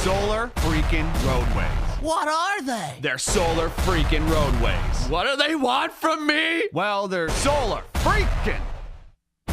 Solar freaking roadways. What are they? They're solar freaking roadways. What do they want from me? Well, they're solar freaking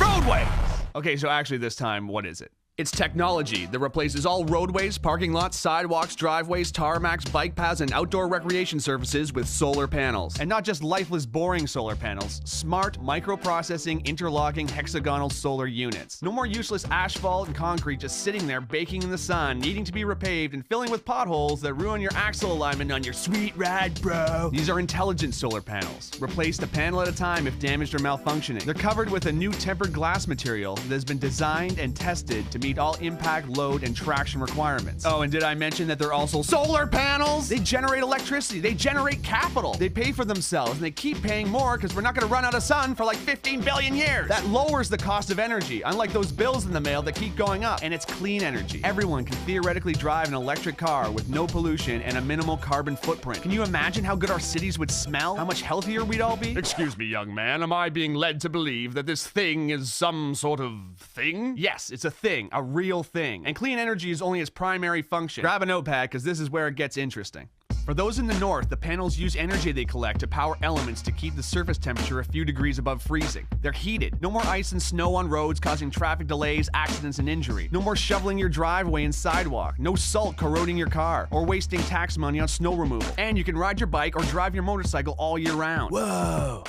roadways. Okay, so actually this time, what is it? It's technology that replaces all roadways, parking lots, sidewalks, driveways, tarmacs, bike paths, and outdoor recreation surfaces with solar panels. And not just lifeless, boring solar panels, smart, microprocessing, interlocking, hexagonal solar units. No more useless asphalt and concrete just sitting there baking in the sun, needing to be repaved and filling with potholes that ruin your axle alignment on your sweet ride, bro. These are intelligent solar panels. Replaced a panel at a time if damaged or malfunctioning. They're covered with a new tempered glass material that has been designed and tested to meet all impact, load, and traction requirements. Oh, and did I mention that they're also solar panels? They generate electricity, they generate capital, they pay for themselves, and they keep paying more because we're not gonna run out of sun for like 15 billion years. That lowers the cost of energy, unlike those bills in the mail that keep going up, and it's clean energy. Everyone can theoretically drive an electric car with no pollution and a minimal carbon footprint. Can you imagine how good our cities would smell? How much healthier we'd all be? Excuse me, young man, am I being led to believe that this thing is some sort of thing? Yes, it's a thing, a real thing. And clean energy is only its primary function. Grab a notepad, because this is where it gets interesting. For those in the north, the panels use energy they collect to power elements to keep the surface temperature a few degrees above freezing. They're heated. No more ice and snow on roads causing traffic delays, accidents, and injury. No more shoveling your driveway and sidewalk. No salt corroding your car or wasting tax money on snow removal. And you can ride your bike or drive your motorcycle all year round. Whoa!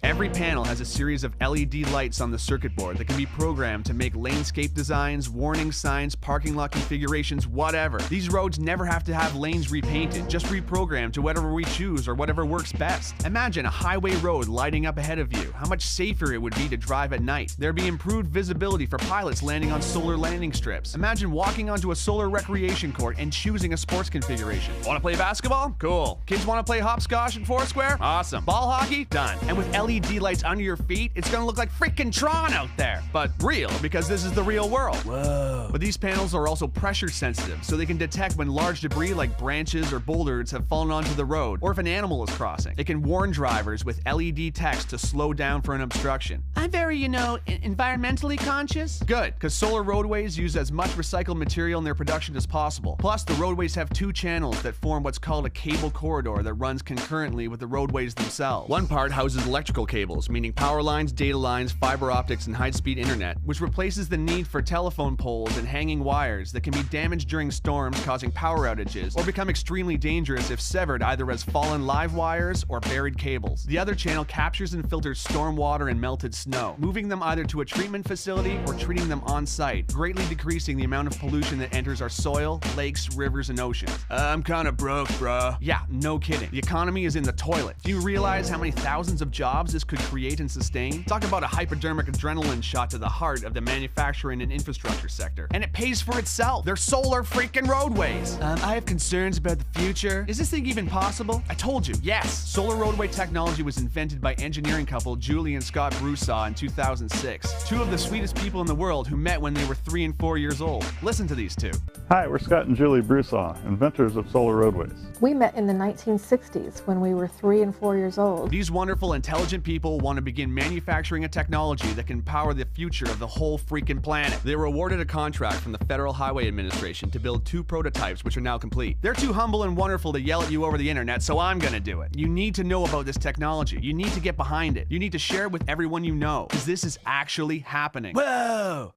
Every panel has a series of LED lights on the circuit board that can be programmed to make lanescape designs, warning signs, parking lot configurations, whatever. These roads never have to have lanes repainted, just reprogrammed to whatever we choose or whatever works best. Imagine a highway road lighting up ahead of you. How much safer it would be to drive at night. There'd be improved visibility for pilots landing on solar landing strips. Imagine walking onto a solar recreation court and choosing a sports configuration. Want to play basketball? Cool. Kids want to play hopscotch and foursquare? Awesome. Ball hockey? Done. And with LED lights under your feet, it's gonna look like freaking Tron out there. But real, because this is the real world. Whoa. But these panels are also pressure sensitive, so they can detect when large debris like branches or boulders have fallen onto the road, or if an animal is crossing. It can warn drivers with LED text to slow down for an obstruction. I'm very, environmentally conscious. Good, because solar roadways use as much recycled material in their production as possible. Plus, the roadways have two channels that form what's called a cable corridor that runs concurrently with the roadways themselves. One part houses electrical cables, meaning power lines, data lines, fiber optics, and high-speed internet, which replaces the need for telephone poles and hanging wires that can be damaged during storms, causing power outages, or become extremely dangerous if severed either as fallen live wires or buried cables. The other channel captures and filters storm water and melted snow, moving them either to a treatment facility or treating them on-site, greatly decreasing the amount of pollution that enters our soil, lakes, rivers, and oceans. I'm kinda broke, bruh. Yeah, no kidding. The economy is in the toilet. Do you realize how many thousands of jobs this could create and sustain? Talk about a hypodermic adrenaline shot to the heart of the manufacturing and infrastructure sector. And it pays for itself. They're solar freaking roadways. I have concerns about the future. Is this thing even possible? I told you, yes. Solar roadway technology was invented by engineering couple Julie and Scott Broussard in 2006. Two of the sweetest people in the world who met when they were 3 and 4 years old. Listen to these two. Hi, we're Scott and Julie Broussard, inventors of solar roadways. We met in the 1960s when we were 3 and 4 years old. These wonderful, intelligent people want to begin manufacturing a technology that can power the future of the whole freaking planet. They were awarded a contract from the Federal Highway Administration to build 2 prototypes, which are now complete. They're too humble and wonderful to yell at you over the internet, so I'm gonna do it. You need to know about this technology. You need to get behind it. You need to share it with everyone you know, because this is actually happening. Whoa!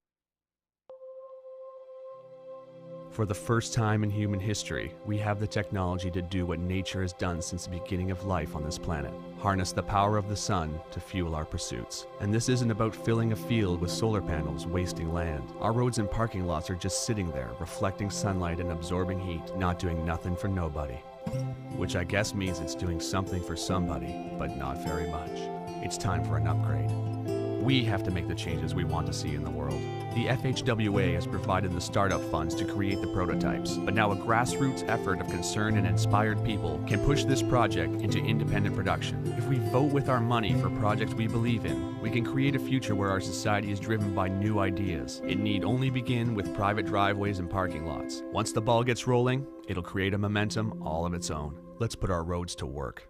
For the first time in human history, we have the technology to do what nature has done since the beginning of life on this planet. Harness the power of the sun to fuel our pursuits. And this isn't about filling a field with solar panels, wasting land. Our roads and parking lots are just sitting there, reflecting sunlight and absorbing heat, not doing nothing for nobody. Which I guess means it's doing something for somebody, but not very much. It's time for an upgrade. We have to make the changes we want to see in the world. The FHWA has provided the startup funds to create the prototypes, but now a grassroots effort of concerned and inspired people can push this project into independent production. If we vote with our money for projects we believe in, we can create a future where our society is driven by new ideas. It need only begin with private driveways and parking lots. Once the ball gets rolling, it'll create a momentum all of its own. Let's put our roads to work.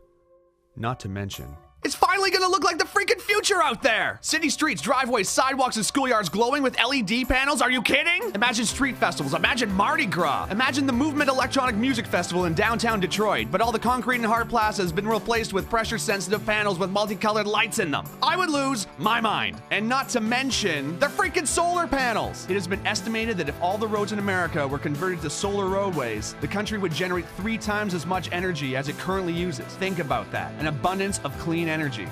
Not to mention, It's finally gonna look like the freaking future out there! City streets, driveways, sidewalks, and schoolyards glowing with LED panels? Are you kidding? Imagine street festivals, imagine Mardi Gras, imagine the Movement Electronic Music Festival in downtown Detroit, but all the concrete and hard plaza has been replaced with pressure-sensitive panels with multicolored lights in them. I would lose my mind. And not to mention the freaking solar panels! It has been estimated that if all the roads in America were converted to solar roadways, the country would generate 3 times as much energy as it currently uses. Think about that. An abundance of clean energy.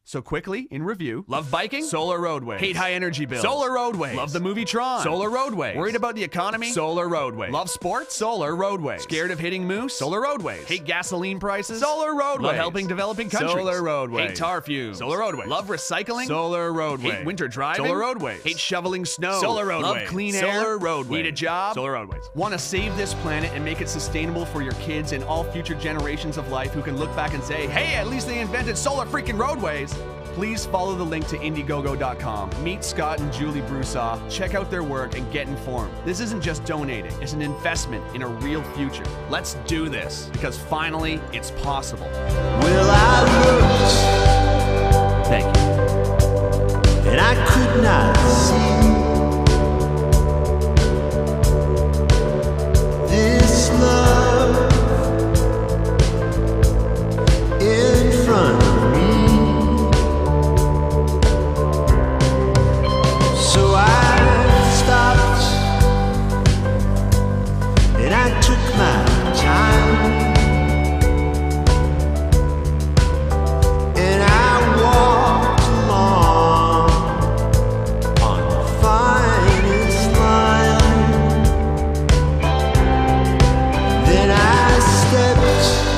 So quickly, in review, love biking? Solar roadways. Hate high energy bills? Solar roadways. Love the movie Tron? Solar roadways. Worried about the economy? Solar roadways. Love sports? Solar roadways. Scared of hitting moose? Solar roadways. Hate gasoline prices? Solar roadways. Love helping developing countries? Solar roadways. Hate tar fumes? Solar roadways. Love recycling? Solar roadways. Hate winter driving? Solar roadways. Hate shoveling snow? Solar roadways. Love clean air? Solar roadways. Need a job? Solar roadways. Want to save this planet and make it sustainable for your kids and all future generations of life who can look back and say, hey, at least they invented solar freaking roadways? Please follow the link to Indiegogo.com. Meet Scott and Julie Broussard, check out their work, and get informed. This isn't just donating, it's an investment in a real future. Let's do this, because finally, it's possible. Well, I looked, Thank you. and I could not see this love in front of me. So I stopped and I took my time and I walked along on the finest line. Then I stepped